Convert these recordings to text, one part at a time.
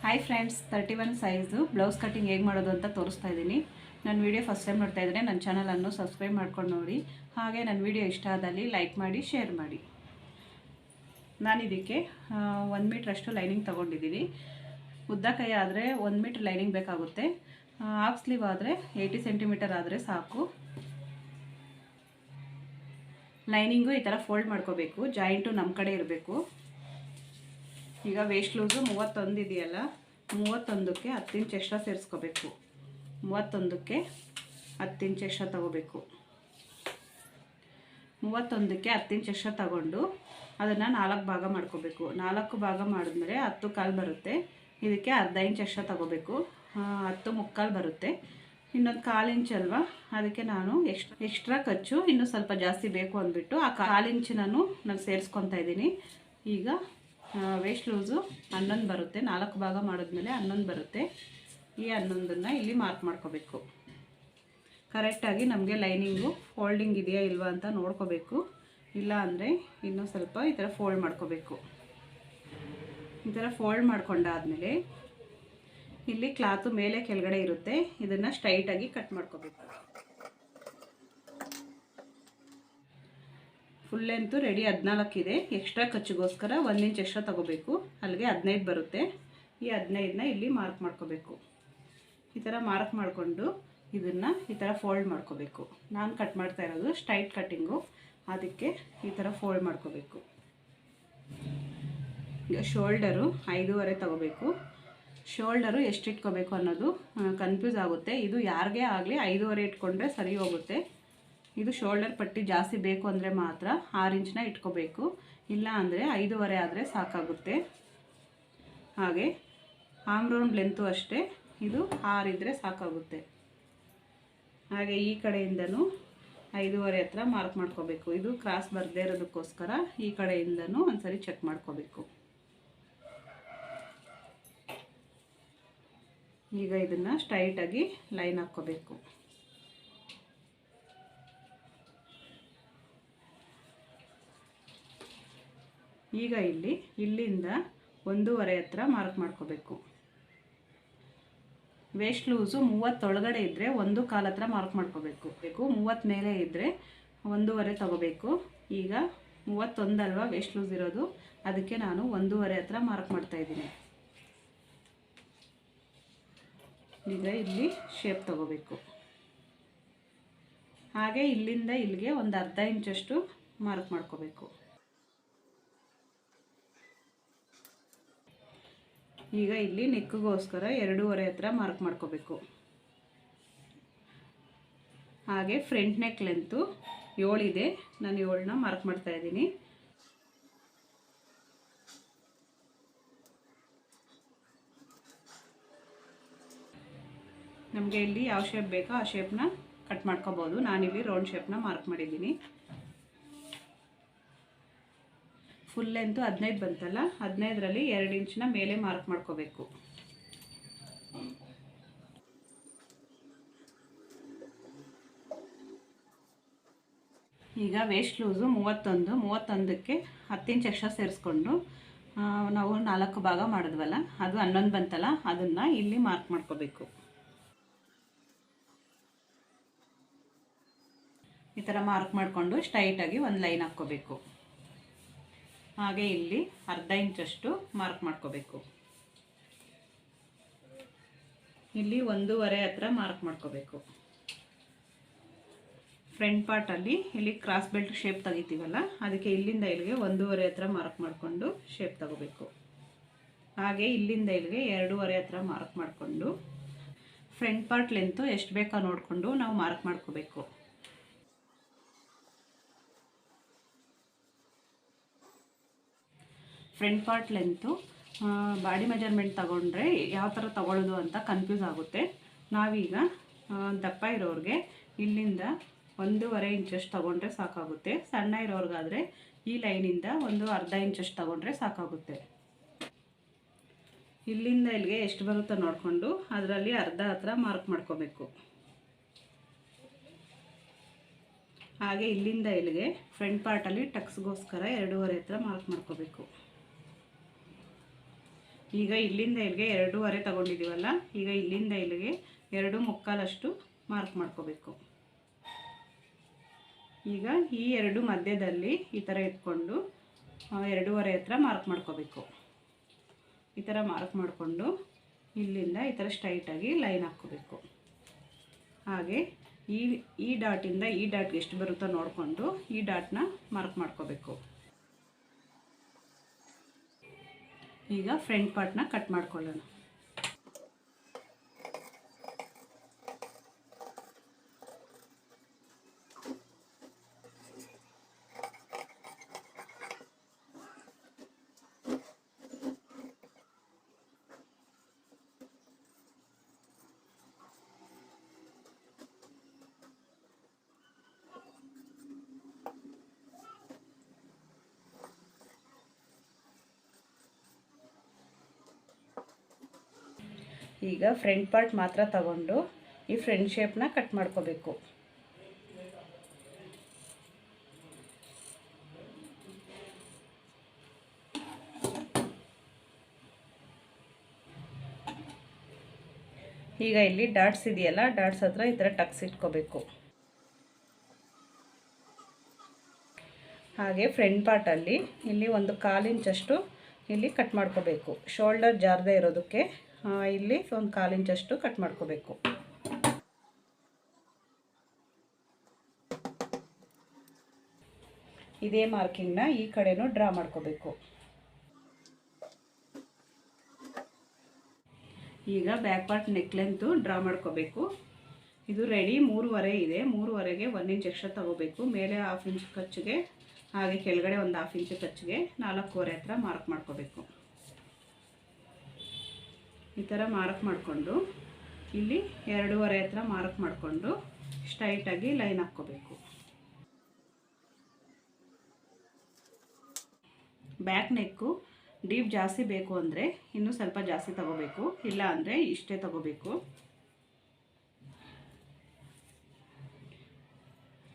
Hi friends, 31 size blouse cutting ಹೇಗೆ ಮಾಡೋದು ಅಂತ ತೋರಿಸ್ತಾ ಇದ್ದೀನಿ. ನನ್ನ ವಿಡಿಯೋ ಫಸ್ಟ್ ಟೈಮ್ ನೋಡ್ತಾ ಇದ್ದರೆ ನನ್ನ ಚಾನಲನ್ನು ಸಬ್ಸ್ಕ್ರೈಬ್ ಮಾಡ್ಕೊಂಡು ನೋಡಿ. ಹಾಗೆ ನನ್ನ ವಿಡಿಯೋ ಇಷ್ಟ ಆದಲ್ಲಿ ಲೈಕ್ ಮಾಡಿ, ಶೇರ್ ಮಾಡಿ. ನಾನು ಇದಕ್ಕೆ 1 ಮೀಟ್ರಷ್ಟು ಲೈನಿಂಗ್ ತೊಗೊಂಡಿದ್ದೀನಿ. ಉದ್ದ ಕೈ ಆದರೆ 1 ಮೀಟ್ರ್ ಲೈನಿಂಗ್ ಬೇಕಾಗುತ್ತೆ. ಹಾಫ್ ಸ್ಲೀವ್ ಆದರೆ 80 ಸೆಂಟಿಮೀಟರ್ ಆದರೆ ಸಾಕು. ಲೈನಿಂಗು ಈ ಥರ ಫೋಲ್ಡ್ ಮಾಡ್ಕೋಬೇಕು, ಜಾಯಿಂಟು ನಮ್ಮ ಕಡೆ ಇರಬೇಕು. ಈಗ ವೇಸ್ಟ್ ಲೂಸು 31 ಇದೆಯಲ್ಲ, 31ಕ್ಕೆ 10 ಇಂಚ್ ಎಕ್ಸ್ಟ್ರಾ ಸೇರಿಸ್ಕೋಬೇಕು. 31ಕ್ಕೆ 10 ಇಂಚ್ ಎಕ್ಸ್ಟ್ರಾ ತಗೋಬೇಕು. 31ಕ್ಕೆ 10 ಇಂಚ್ ಎಕ್ಸ್ಟ್ರಾ ತಗೊಂಡು ಅದನ್ನು 4 ಭಾಗ ಮಾಡ್ಕೋಬೇಕು. 4 ಭಾಗ ಮಾಡಿದ್ಮೇಲೆ 10 ಕಾಲು ಬರುತ್ತೆ. ಇದಕ್ಕೆ ಅರ್ಧ ಇಂಚ್ ಎಕ್ಸ್ಟ್ರಾ ತಗೋಬೇಕು. 10 ಮುಕ್ಕಾಲು ಬರುತ್ತೆ. ಇನ್ನೊಂದು 1/4 ಇಂಚ್ ಅಲ್ವಾ, ಅದಕ್ಕೆ ನಾನು ಎಕ್ಸ್ಟ್ರಾ ಖರ್ಚು ಇನ್ನೂ ಸ್ವಲ್ಪ ಜಾಸ್ತಿ ಬೇಕು ಅಂದ್ಬಿಟ್ಟು ಆ 1/4 ಇಂಚ್ ನಾನು ಸೇರಿಸ್ಕೊತಾ ಇದ್ದೀನಿ. ಈಗ ವೇಸ್ಟ್ ಲೂಸು 11 ಬರುತ್ತೆ. 4 ಭಾಗ ಮಾಡಿದ್ಮೇಲೆ 11 ಬರುತ್ತೆ. ಈ 11ನ್ನು ಇಲ್ಲಿ ಮಾರ್ಕ್ ಮಾಡ್ಕೋಬೇಕು. ಕರೆಕ್ಟಾಗಿ ನಮಗೆ ಲೈನಿಂಗು ಫೋಲ್ಡಿಂಗ್ ಇದೆಯಾ ಇಲ್ವಾ ಅಂತ ನೋಡ್ಕೋಬೇಕು. ಇಲ್ಲ ಅಂದರೆ ಇನ್ನೂ ಸ್ವಲ್ಪ ಈ ಥರ ಫೋಲ್ಡ್ ಮಾಡ್ಕೋಬೇಕು. ಈ ಥರ ಫೋಲ್ಡ್ ಮಾಡ್ಕೊಂಡಾದಮೇಲೆ ಇಲ್ಲಿ ಕ್ಲಾತು ಮೇಲೆ ಕೆಳಗಡೆ ಇರುತ್ತೆ, ಇದನ್ನು ಸ್ಟ್ರೈಟಾಗಿ ಕಟ್ ಮಾಡ್ಕೋಬೇಕು. ಫುಲ್ ಲೆಂತು ರೆಡಿ 14 ಇದೆ. ಎಕ್ಸ್ಟ್ರಾ ಖರ್ಚಿಗೋಸ್ಕರ 1 ಇಂಚ್ ಎಕ್ಸ್ಟ್ರಾ ತಗೋಬೇಕು. ಅಲ್ಲಿಗೆ 15 ಬರುತ್ತೆ. ಈ 15ನ ಇಲ್ಲಿ ಮಾರ್ಕ್ ಮಾಡ್ಕೋಬೇಕು. ಈ ಥರ ಮಾರ್ಕ್ ಮಾಡಿಕೊಂಡು ಇದನ್ನು ಈ ಥರ ಫೋಲ್ಡ್ ಮಾಡ್ಕೋಬೇಕು. ನಾನು ಕಟ್ ಮಾಡ್ತಾ ಇರೋದು ಸ್ಟ್ರೈಟ್ ಕಟ್ಟಿಂಗು, ಅದಕ್ಕೆ ಈ ಥರ ಫೋಲ್ಡ್ ಮಾಡ್ಕೋಬೇಕು. ಈಗ ಶೋಲ್ಡರು 5.5 ತಗೋಬೇಕು. ಶೋಲ್ಡರು ಎಷ್ಟು ಇಟ್ಕೋಬೇಕು ಅನ್ನೋದು ಕನ್ಫ್ಯೂಸ್ ಆಗುತ್ತೆ. ಇದು ಯಾರಿಗೇ ಆಗಲಿ 5.5 ಇಟ್ಕೊಂಡ್ರೆ ಸರಿ ಹೋಗುತ್ತೆ. ಇದು ಶೋಲ್ಡರ್ ಪಟ್ಟಿ ಜಾಸ್ತಿ ಬೇಕು ಅಂದರೆ ಮಾತ್ರ 6 ಇಂಚನ್ನ ಇಟ್ಕೋಬೇಕು. ಇಲ್ಲ ಅಂದರೆ 5.5 ಆದರೆ ಸಾಕಾಗುತ್ತೆ. ಹಾಗೆ ಆರ್ಮ್ ರೌಂಡ್ ಲೆಂತು ಅಷ್ಟೇ, ಇದು 6 ಇದ್ದರೆ ಸಾಕಾಗುತ್ತೆ. ಹಾಗೆ ಈ ಕಡೆಯಿಂದನೂ 5.5 ಹತ್ರ ಮಾರ್ಕ್ ಮಾಡ್ಕೋಬೇಕು. ಇದು ಕ್ರಾಸ್ ಬರದೇ ಇರೋದಕ್ಕೋಸ್ಕರ ಈ ಕಡೆಯಿಂದನೂ ಒಂದ್ಸರಿ ಚೆಕ್ ಮಾಡ್ಕೋಬೇಕು. ಈಗ ಇದನ್ನು ಸ್ಟ್ರೈಟಾಗಿ ಲೈನ್ ಹಾಕ್ಕೋಬೇಕು. ಈಗ ಇಲ್ಲಿಂದ 1.5 ಹತ್ರ ಮಾರ್ಕ್ ಮಾಡ್ಕೋಬೇಕು. ವೇಸ್ಟ್ ಲೂಸು 30 ಒಳಗಡೆ ಇದ್ದರೆ 1.25 ಹತ್ರ ಮಾರ್ಕ್ ಮಾಡ್ಕೋಬೇಕು. 30 ಮೇಲೆ ಇದ್ದರೆ 1.5 ತಗೋಬೇಕು. ಈಗ 31 ಅಲ್ವಾ ವೇಸ್ಟ್ ಲೂಸ್ ಇರೋದು, ಅದಕ್ಕೆ ನಾನು 1.5 ಹತ್ರ ಮಾರ್ಕ್ ಮಾಡ್ತಾಯಿದ್ದೀನಿ. ಈಗ ಇಲ್ಲಿ ಶೇಪ್ ತಗೋಬೇಕು. ಹಾಗೆ ಇಲ್ಲಿಂದ ಇಲ್ಲಿಗೆ ಒಂದು ಅರ್ಧ ಇಂಚಷ್ಟು ಮಾರ್ಕ್ ಮಾಡ್ಕೋಬೇಕು. ಈಗ ಇಲ್ಲಿ ನೆಕ್ಗೋಸ್ಕರ 2.5 ಹತ್ರ ಮಾರ್ಕ್ ಮಾಡ್ಕೋಬೇಕು. ಹಾಗೆ ಫ್ರಂಟ್ ನೆಕ್ ಲೆಂತು 7 ಇದೆ. ನಾನು 7ನ ಮಾರ್ಕ್ ಮಾಡ್ತಾ ಇದ್ದೀನಿ. ನಮಗೆ ಇಲ್ಲಿ ಯಾವ ಶೇಪ್ ಬೇಕೋ ಆ ಶೇಪ್ನ ಕಟ್ ಮಾಡ್ಕೋಬೋದು. ನಾನಿಲ್ಲಿ ರೌಂಡ್ ಶೇಪ್ನ ಮಾರ್ಕ್ ಮಾಡಿದ್ದೀನಿ. ಫುಲ್ ಲೆಂತು 15 ಬಂತಲ್ಲ, 15ರಲ್ಲಿ 2 ಇಂಚನ್ನ ಮೇಲೆ ಮಾರ್ಕ್ ಮಾಡ್ಕೋಬೇಕು. ಈಗ ವೇಸ್ಟ್ ಲೂಸು 31ಕ್ಕೆ 10 ಇಂಚ್ ಎಕ್ಸ್ಟ್ರಾ ಸೇರಿಸ್ಕೊಂಡು ನಾವು 4 ಭಾಗ ಮಾಡಿದ್ವಲ್ಲ, ಅದು 11 ಬಂತಲ್ಲ, ಅದನ್ನು ಇಲ್ಲಿ ಮಾರ್ಕ್ ಮಾಡ್ಕೋಬೇಕು. ಈ ಥರ ಮಾರ್ಕ್ ಮಾಡಿಕೊಂಡು ಸ್ಟ್ರೈಟಾಗಿ ಒಂದು ಲೈನ್ ಹಾಕ್ಕೋಬೇಕು. ಹಾಗೆ ಇಲ್ಲಿ ಅರ್ಧ ಇಂಚಷ್ಟು ಮಾರ್ಕ್ ಮಾಡ್ಕೋಬೇಕು. ಇಲ್ಲಿ 1.5 ಹತ್ರ ಮಾರ್ಕ್ ಮಾಡ್ಕೋಬೇಕು. ಫ್ರಂಟ್ ಪಾರ್ಟಲ್ಲಿ ಇಲ್ಲಿ ಕ್ರಾಸ್ ಬೆಲ್ಟ್ ಶೇಪ್ ತೆಗಿತೀವಲ್ಲ, ಅದಕ್ಕೆ ಇಲ್ಲಿಂದ ಇಲ್ಲಿಗೆ 1.5 ಹತ್ರ ಮಾರ್ಕ್ ಮಾಡಿಕೊಂಡು ಶೇಪ್ ತಗೋಬೇಕು. ಹಾಗೆ ಇಲ್ಲಿಂದ ಇಲ್ಲಿಗೆ 2.5 ಹತ್ರ ಮಾರ್ಕ್ ಮಾಡಿಕೊಂಡು ಫ್ರಂಟ್ ಪಾರ್ಟ್ ಲೆಂತು ಎಷ್ಟು ಬೇಕೋ ನೋಡಿಕೊಂಡು ನಾವು ಮಾರ್ಕ್ ಮಾಡ್ಕೋಬೇಕು. Front part length body measurement ತಗೊಂಡ್ರೆ ಯಾವ ಥರ ತಗೊಳ್ಳೋದು ಅಂತ ಕನ್ಫ್ಯೂಸ್ ಆಗುತ್ತೆ. ನಾವೀಗ ದಪ್ಪ ಇರೋರಿಗೆ ಇಲ್ಲಿಂದ 1.5 ಇಂಚಷ್ಟು ತಗೊಂಡ್ರೆ ಸಾಕಾಗುತ್ತೆ. ಸಣ್ಣ ಇರೋರಿಗಾದರೆ ಈ ಲೈನಿಂದ ಒಂದು ಅರ್ಧ ಇಂಚಷ್ಟು ತಗೊಂಡ್ರೆ ಸಾಕಾಗುತ್ತೆ. ಇಲ್ಲಿಂದ ಇಲ್ಲಿಗೆ ಎಷ್ಟು ಬರುತ್ತೋ ನೋಡಿಕೊಂಡು ಅದರಲ್ಲಿ ಅರ್ಧ ಹತ್ರ ಮಾರ್ಕ್ ಮಾಡ್ಕೋಬೇಕು. ಹಾಗೆ ಇಲ್ಲಿಂದ ಇಲ್ಲಿಗೆ ಫ್ರಂಟ್ ಪಾರ್ಟಲ್ಲಿ ಟಕ್ಸ್ಗೋಸ್ಕರ 2.5 ಹತ್ರ ಮಾರ್ಕ್ ಮಾಡ್ಕೋಬೇಕು. ಈಗ ಇಲ್ಲಿಂದ ಇಲ್ಲಿಗೆ 2.5 ತಗೊಂಡಿದ್ದೀವಲ್ಲ, ಈಗ ಇಲ್ಲಿಂದ ಇಲ್ಲಿಗೆ 2.25 ಮಾರ್ಕ್ ಮಾಡ್ಕೋಬೇಕು. ಈಗ ಈ 2 ಮಧ್ಯದಲ್ಲಿ ಈ ಥರ ಇಟ್ಕೊಂಡು 2.5 ಹತ್ರ ಮಾರ್ಕ್ ಮಾಡ್ಕೋಬೇಕು. ಈ ಥರ ಮಾರ್ಕ್ ಮಾಡಿಕೊಂಡು ಇಲ್ಲಿಂದ ಈ ಥರ ಸ್ಟ್ರೈಟಾಗಿ ಲೈನ್ ಹಾಕ್ಕೋಬೇಕು. ಹಾಗೆ ಈ ಡಾಟಿಂದ ಈ ಡಾಟ್ಗೆ ಎಷ್ಟು ಬರುತ್ತೋ ನೋಡಿಕೊಂಡು ಈ ಡಾಟ್ನ ಮಾರ್ಕ್ ಮಾಡ್ಕೋಬೇಕು. ಈಗ ಫ್ರಂಟ್ ಪಾರ್ಟ್ನ ಕಟ್ ಮಾಡ್ಕೊಳ್ಳೋಣ. ಈಗ ಫ್ರಂಟ್ ಪಾರ್ಟ್ ಮಾತ್ರ ತಗೊಂಡು ಈ ಫ್ರಂಟ್ ಶೇಪ್ನ ಕಟ್ ಮಾಡ್ಕೋಬೇಕು. ಈಗ ಇಲ್ಲಿ ಡಾಟ್ಸ್ ಇದೆಯಲ್ಲ, ಡಾಟ್ಸ್ ಹತ್ರ ಈ ಥರ ಟಕ್ಸ್ ಇಟ್ಕೋಬೇಕು. ಹಾಗೆ ಫ್ರಂಟ್ ಪಾರ್ಟಲ್ಲಿ ಇಲ್ಲಿ 1/4 ಇಂಚಷ್ಟು ಇಲ್ಲಿ ಕಟ್ ಮಾಡ್ಕೋಬೇಕು. ಶೋಲ್ಡರ್ ಜಾರದೇ ಇರೋದಕ್ಕೆ ಇಲ್ಲಿ 1/4 ಇಂಚಷ್ಟು ಕಟ್ ಮಾಡ್ಕೋಬೇಕು. ಇದೇ ಮಾರ್ಕಿಂಗ್ನ ಈ ಕಡೆನೂ ಡ್ರಾ ಮಾಡ್ಕೋಬೇಕು. ಈಗ back part neck length draw ಮಾಡ್ಕೋಬೇಕು. ಇದು ರೆಡಿ 3.5 ಇದೆ. 3.5ಗೆ 1 ಇಂಚ್ ಎಕ್ಸ್ಟ್ರಾ ತಗೋಬೇಕು. ಮೇಲೆ 1/2 ಇಂಚ್ ಖರ್ಚಿಗೆ, ಹಾಗೆ ಕೆಳಗಡೆ 1/2 ಇಂಚ್ ಖರ್ಚಿಗೆ 4.25 ಹತ್ರ ಮಾರ್ಕ್ ಮಾಡ್ಕೋಬೇಕು. ಈ ಥರ ಮಾರ್ಕ್ ಮಾಡಿಕೊಂಡು ಇಲ್ಲಿ 2.5 ಹತ್ರ ಮಾರ್ಕ್ ಮಾಡಿಕೊಂಡು ಸ್ಟ್ರೈಟಾಗಿ ಲೈನ್ ಹಾಕ್ಕೋಬೇಕು. ಬ್ಯಾಕ್ ನೆಕ್ಕು ಡೀಪ್ ಜಾಸ್ತಿ ಬೇಕು ಅಂದರೆ ಇನ್ನೂ ಸ್ವಲ್ಪ ಜಾಸ್ತಿ ತಗೋಬೇಕು, ಇಲ್ಲ ಅಂದರೆ ಇಷ್ಟೇ ತಗೋಬೇಕು.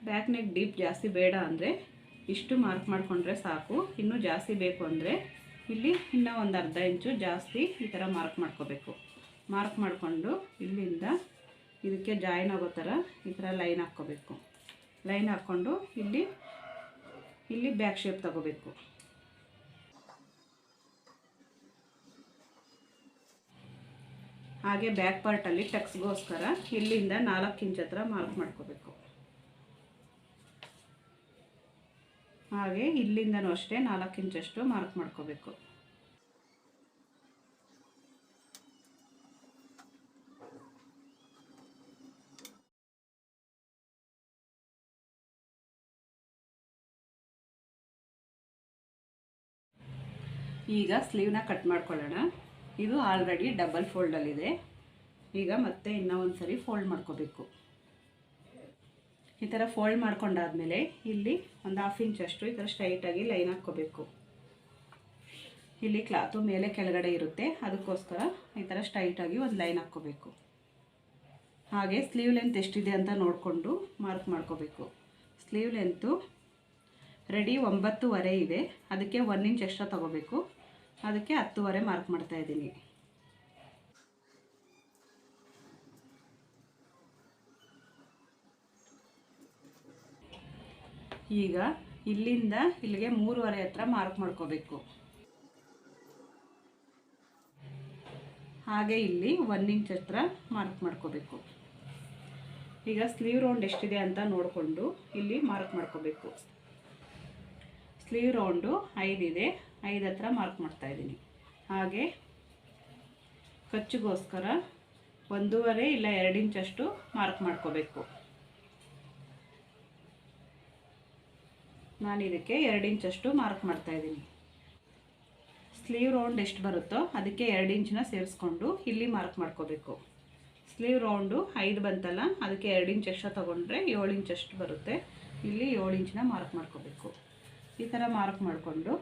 ಬ್ಯಾಕ್ ನೆಕ್ ಡೀಪ್ ಜಾಸ್ತಿ ಬೇಡ ಅಂದರೆ ಇಷ್ಟು ಮಾರ್ಕ್ ಮಾಡಿಕೊಂಡ್ರೆ ಸಾಕು. ಇನ್ನೂ ಜಾಸ್ತಿ ಬೇಕು ಅಂದರೆ ಇಲ್ಲಿ ಇನ್ನೂ 1/2 ಇಂಚು ಜಾಸ್ತಿ ಈ ಥರ ಮಾರ್ಕ್ ಮಾಡ್ಕೋಬೇಕು. ಮಾರ್ಕ್ ಮಾಡಿಕೊಂಡು ಇಲ್ಲಿಂದ ಇದಕ್ಕೆ ಜಾಯಿನ್ ಆಗೋ ಥರ ಈ ಥರ ಲೈನ್ ಹಾಕ್ಕೋಬೇಕು. ಲೈನ್ ಹಾಕ್ಕೊಂಡು ಇಲ್ಲಿ ಬ್ಯಾಕ್ ಶೇಪ್ ತಗೋಬೇಕು. ಹಾಗೆ ಬ್ಯಾಕ್ ಪಾರ್ಟಲ್ಲಿ ಟಕ್ಸ್ಗೋಸ್ಕರ ಇಲ್ಲಿಂದ 4 ಇಂಚ್ ಹತ್ರ ಮಾರ್ಕ್ ಮಾಡ್ಕೋಬೇಕು. ಹಾಗೆ ಇಲ್ಲಿಂದನೂ ಅಷ್ಟೇ 4 ಇಂಚಷ್ಟು ಮಾರ್ಕ್ ಮಾಡ್ಕೋಬೇಕು. ಈಗ ಸ್ಲೀವ್ನ ಕಟ್ ಮಾಡ್ಕೊಳ್ಳೋಣ. ಇದು ಆಲ್ರೆಡಿ ಡಬಲ್ ಫೋಲ್ಡಲ್ಲಿದೆ. ಈಗ ಮತ್ತೆ ಇನ್ನೂ ಒಂದು ಸರಿ ಫೋಲ್ಡ್ ಮಾಡ್ಕೋಬೇಕು. ಈ ಥರ ಫೋಲ್ಡ್ ಮಾಡ್ಕೊಂಡಾದ್ಮೇಲೆ ಇಲ್ಲಿ 1/2 ಇಂಚಷ್ಟು ಈ ಥರ ಸ್ಟ್ರೈಟಾಗಿ ಲೈನ್ ಹಾಕ್ಕೋಬೇಕು. ಇಲ್ಲಿ ಕ್ಲಾತು ಮೇಲೆ ಕೆಳಗಡೆ ಇರುತ್ತೆ, ಅದಕ್ಕೋಸ್ಕರ ಈ ಥರ ಸ್ಟ್ರೈಟಾಗಿ ಒಂದು ಲೈನ್ ಹಾಕ್ಕೋಬೇಕು. ಹಾಗೆ ಸ್ಲೀವ್ ಲೆಂತ್ ಎಷ್ಟಿದೆ ಅಂತ ನೋಡಿಕೊಂಡು ಮಾರ್ಕ್ ಮಾಡ್ಕೋಬೇಕು. ಸ್ಲೀವ್ ಲೆಂತು ರೆಡಿ 9.5 ಇದೆ. ಅದಕ್ಕೆ 1 ಇಂಚ್ ಎಕ್ಸ್ಟ್ರಾ ತಗೋಬೇಕು. ಅದಕ್ಕೆ 10.5 ಮಾರ್ಕ್ ಮಾಡ್ತಾಯಿದ್ದೀನಿ. ಈಗ ಇಲ್ಲಿಂದ ಇಲ್ಲಿಗೆ 3.5 ಹತ್ರ ಮಾರ್ಕ್ ಮಾಡ್ಕೋಬೇಕು. ಹಾಗೆ ಇಲ್ಲಿ 1 ಇಂಚ್ ಹತ್ರ ಮಾರ್ಕ್ ಮಾಡ್ಕೋಬೇಕು. ಈಗ ಸ್ಲೀವ್ ರೌಂಡ್ ಎಷ್ಟಿದೆ ಅಂತ ನೋಡಿಕೊಂಡು ಇಲ್ಲಿ ಮಾರ್ಕ್ ಮಾಡ್ಕೋಬೇಕು. ಸ್ಲೀವ್ ರೌಂಡು 5 ಇದೆ. 5 ಹತ್ರ ಮಾರ್ಕ್ ಮಾಡ್ತಾಯಿದ್ದೀನಿ. ಹಾಗೆ ಖರ್ಚಿಗೋಸ್ಕರ 1.5 ಇಲ್ಲ 2 ಇಂಚಷ್ಟು ಮಾರ್ಕ್ ಮಾಡ್ಕೋಬೇಕು. ನಾನು ಇದಕ್ಕೆ 2 ಇಂಚಷ್ಟು ಮಾರ್ಕ್ ಮಾಡ್ತಾಯಿದ್ದೀನಿ. ಸ್ಲೀವ್ ರೌಂಡ್ ಎಷ್ಟು ಬರುತ್ತೋ ಅದಕ್ಕೆ 2 ಇಂಚನ್ನ ಸೇರಿಸ್ಕೊಂಡು ಇಲ್ಲಿ ಮಾರ್ಕ್ ಮಾಡ್ಕೋಬೇಕು. ಸ್ಲೀವ್ ರೌಂಡು 5 ಬಂತಲ್ಲ, ಅದಕ್ಕೆ 2 ಇಂಚ್ ಎಕ್ಸ್ಟ್ರಾ ತೊಗೊಂಡ್ರೆ 7 ಇಂಚಷ್ಟು ಬರುತ್ತೆ. ಇಲ್ಲಿ 7 ಇಂಚನ್ನ ಮಾರ್ಕ್ ಮಾಡ್ಕೋಬೇಕು. ಈ ಥರ ಮಾರ್ಕ್ ಮಾಡಿಕೊಂಡು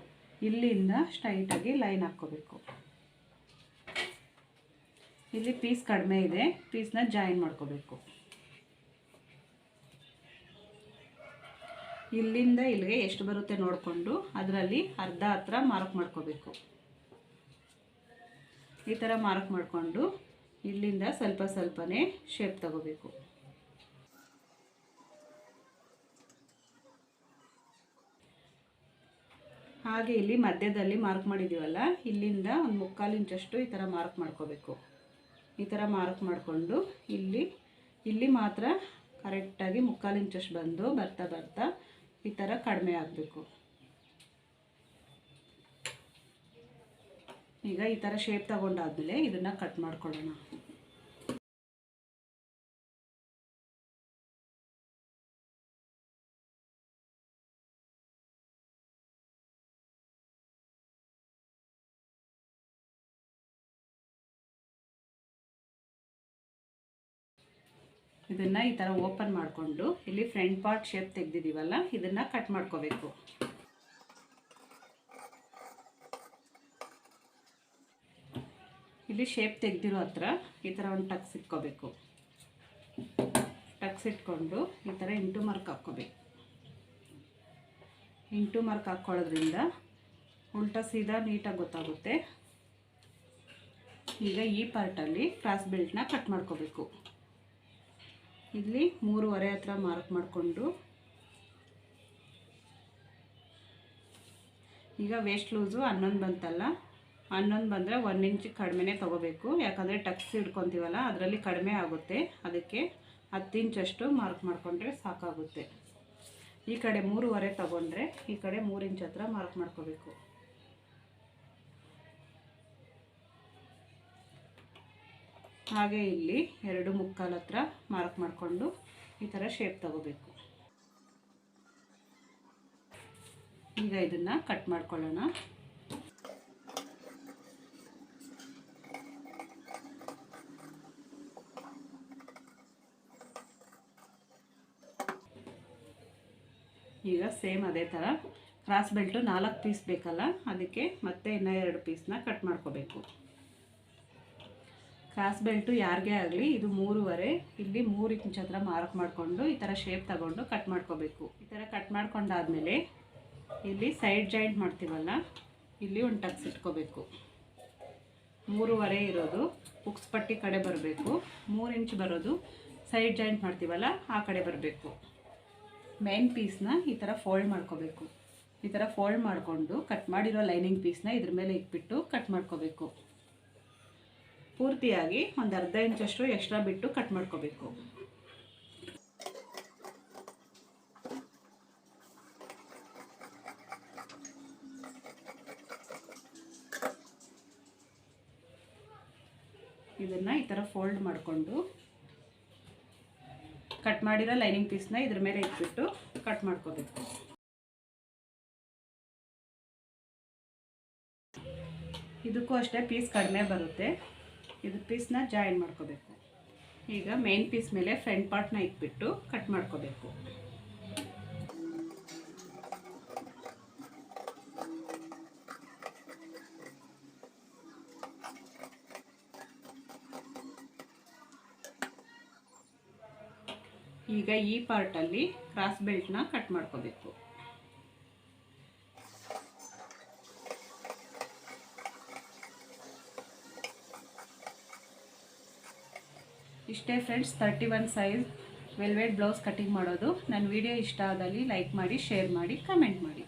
ಇಲ್ಲಿಂದ ಸ್ಟ್ರೈಟಾಗಿ ಲೈನ್ ಹಾಕ್ಕೋಬೇಕು. ಇಲ್ಲಿ ಪೀಸ್ ಕಡಿಮೆ ಇದೆ, ಪೀಸ್ನ ಜಾಯಿನ್ ಮಾಡ್ಕೋಬೇಕು. ಇಲ್ಲಿಂದ ಇಲ್ಲಿಗೆ ಎಷ್ಟು ಬರುತ್ತೆ ನೋಡಿಕೊಂಡು ಅದರಲ್ಲಿ ಅರ್ಧ ಹತ್ರ ಮಾರ್ಕ್ ಮಾಡ್ಕೋಬೇಕು. ಈ ಥರ ಮಾರ್ಕ್ ಮಾಡಿಕೊಂಡು ಇಲ್ಲಿಂದ ಸ್ವಲ್ಪ ಸ್ವಲ್ಪನೇ ಶೇಪ್ ತಗೋಬೇಕು. ಹಾಗೆ ಇಲ್ಲಿ ಮಧ್ಯದಲ್ಲಿ ಮಾರ್ಕ್ ಮಾಡಿದ್ದೀವಲ್ಲ, ಇಲ್ಲಿಂದ ಒಂದು 3/4 ಇಂಚಷ್ಟು ಈ ಥರ ಮಾರ್ಕ್ ಮಾಡ್ಕೋಬೇಕು. ಈ ಥರ ಮಾರ್ಕ್ ಮಾಡಿಕೊಂಡು ಇಲ್ಲಿ ಮಾತ್ರ ಕರೆಕ್ಟಾಗಿ 3/4 ಇಂಚಷ್ಟು ಬಂದು ಬರ್ತಾ ಬರ್ತಾ ಈ ಥರ ಕಡಿಮೆ ಆಗಬೇಕು. ಈಗ ಈ ಥರ ಶೇಪ್ ತಗೊಂಡಾದ್ಮೇಲೆ ಇದನ್ನು ಕಟ್ ಮಾಡ್ಕೊಳ್ಳೋಣ. ಇದನ್ನು ಈ ಥರ ಓಪನ್ ಮಾಡಿಕೊಂಡು ಇಲ್ಲಿ ಫ್ರಂಟ್ ಪಾರ್ಟ್ ಶೇಪ್ ತೆಗೆದಿದ್ದೀವಲ್ಲ, ಇದನ್ನು ಕಟ್ ಮಾಡ್ಕೋಬೇಕು. ಇಲ್ಲಿ ಶೇಪ್ ತೆಗೆದಿರೋ ಹತ್ರ ಈ ಥರ ಒಂದು ಟಕ್ಸ್ ಇಟ್ಕೋಬೇಕು. ಟಕ್ಸ್ ಇಟ್ಕೊಂಡು ಈ ಥರ ಇಂಟು ಮಾರ್ಕ್ ಹಾಕ್ಕೋಬೇಕು. ಇಂಟು ಮಾರ್ಕ್ ಹಾಕ್ಕೊಳ್ಳೋದ್ರಿಂದ ಉಲ್ಟಾ ಸೀದಾ ನೀಟಾಗಿ ಗೊತ್ತಾಗುತ್ತೆ. ಈಗ ಈ ಪಾರ್ಟಲ್ಲಿ ಕ್ರಾಸ್ ಬೆಲ್ಟ್ನ ಕಟ್ ಮಾಡ್ಕೋಬೇಕು. ಇಲ್ಲಿ 3/2 ಹತ್ರ ಮಾರ್ಕ್ ಮಾಡಿಕೊಂಡು ಈಗ ವೇಸ್ಟ್ ಲೂಸು 11 ಬಂತಲ್ಲ, 11 ಬಂದರೆ 1 ಇಂಚ್ ಕಡಿಮೆನೇ ತೊಗೋಬೇಕು. ಯಾಕಂದರೆ ಟಕ್ಸ್ ಹಿಡ್ಕೊತೀವಲ್ಲ ಅದರಲ್ಲಿ ಕಡಿಮೆ ಆಗುತ್ತೆ. ಅದಕ್ಕೆ 10 ಇಂಚಷ್ಟು ಮಾರ್ಕ್ ಮಾಡಿಕೊಂಡ್ರೆ ಸಾಕಾಗುತ್ತೆ. ಈ ಕಡೆ 3/2 ತೊಗೊಂಡ್ರೆ ಈ ಕಡೆ 3 ಇಂಚ್ ಹತ್ರ ಮಾರ್ಕ್ ಮಾಡ್ಕೋಬೇಕು. ಹಾಗೆ ಇಲ್ಲಿ 2/4 ಹತ್ರ ಮಾರ್ಕ್ ಮಾಡಿಕೊಂಡು ಈ ಥರ ಶೇಪ್ ತಗೋಬೇಕು. ಈಗ ಇದನ್ನು ಕಟ್ ಮಾಡ್ಕೊಳ್ಳೋಣ. ಈಗ ಸೇಮ್ ಅದೇ ಥರ ಕ್ರಾಸ್ ಬೆಲ್ಟು 4 ಪೀಸ್ ಬೇಕಲ್ಲ, ಅದಕ್ಕೆ ಮತ್ತೆ ಇನ್ನೂ 2 ಪೀಸ್ನ ಕಟ್ ಮಾಡ್ಕೋಬೇಕು. ಕ್ರಾಸ್ ಬೆಲ್ಟು ಯಾರಿಗೇ ಆಗಲಿ ಇದು 3/2, ಇಲ್ಲಿ 3 ಇಂಚ್ ಹತ್ರ ಮಾರ್ಕ್ ಮಾಡಿಕೊಂಡು ಈ ಥರ ಶೇಪ್ ತಗೊಂಡು ಕಟ್ ಮಾಡ್ಕೋಬೇಕು. ಈ ಥರ ಕಟ್ ಮಾಡ್ಕೊಂಡಾದ್ಮೇಲೆ ಇಲ್ಲಿ ಸೈಡ್ ಜಾಯಿಂಟ್ ಮಾಡ್ತೀವಲ್ಲ, ಇಲ್ಲಿ ಒಂದು ಟಕ್ಸ್ ಇಟ್ಕೋಬೇಕು. 3/2 ಇರೋದು ಉಕ್ಸ್ ಪಟ್ಟಿ ಕಡೆ ಬರಬೇಕು, 3 ಇಂಚ್ ಬರೋದು ಸೈಡ್ ಜಾಯಿಂಟ್ ಮಾಡ್ತೀವಲ್ಲ ಆ ಕಡೆ ಬರಬೇಕು. ಮೇನ್ ಪೀಸ್ನ ಈ ಥರ ಫೋಲ್ಡ್ ಮಾಡ್ಕೋಬೇಕು. ಈ ಥರ ಫೋಲ್ಡ್ ಮಾಡಿಕೊಂಡು ಕಟ್ ಮಾಡಿರೋ ಲೈನಿಂಗ್ ಪೀಸ್ನ ಇದ್ರ ಮೇಲೆ ಇಟ್ಬಿಟ್ಟು ಕಟ್ ಮಾಡ್ಕೋಬೇಕು. ಪೂರ್ತಿಯಾಗಿ ಒಂದು ಅರ್ಧ ಇಂಚಷ್ಟು ಎಕ್ಸ್ಟ್ರಾ ಬಿಟ್ಟು ಕಟ್ ಮಾಡ್ಕೋಬೇಕು. ಇದನ್ನು ಈ ಥರ ಫೋಲ್ಡ್ ಮಾಡಿಕೊಂಡು ಕಟ್ ಮಾಡಿರೋ ಲೈನಿಂಗ್ ಪೀಸ್ನ ಇದ್ರ ಮೇಲೆ ಇಟ್ಬಿಟ್ಟು ಕಟ್ ಮಾಡ್ಕೋಬೇಕು. ಇದಕ್ಕೂ ಅಷ್ಟೇ ಪೀಸ್ ಕಡಿಮೆ ಬರುತ್ತೆ. ಇದು ಪೀಸ್ನ ಜಾಯಿನ್ ಮಾಡ್ಕೋಬೇಕು. ಈಗ ಮೇನ್ ಪೀಸ್ ಮೇಲೆ ಫ್ರಂಟ್ ಪಾರ್ಟ್ನ ಇಟ್ಬಿಟ್ಟು ಕಟ್ ಮಾಡ್ಕೋಬೇಕು. ಈಗ ಈ ಪಾರ್ಟಲ್ಲಿ ಕ್ರಾಸ್ ಬೆಲ್ಟ್ನ ಕಟ್ ಮಾಡ್ಕೋಬೇಕು. ಇಷ್ಟೇ friends, 31 size velvet blouse cutting ಮಾಡೋದು. ನನ್ನ ವಿಡಿಯೋ ಇಷ್ಟ ಆದಲ್ಲಿ ಲೈಕ್ ಮಾಡಿ, ಶೇರ್ ಮಾಡಿ, ಕಮೆಂಟ್ ಮಾಡಿ.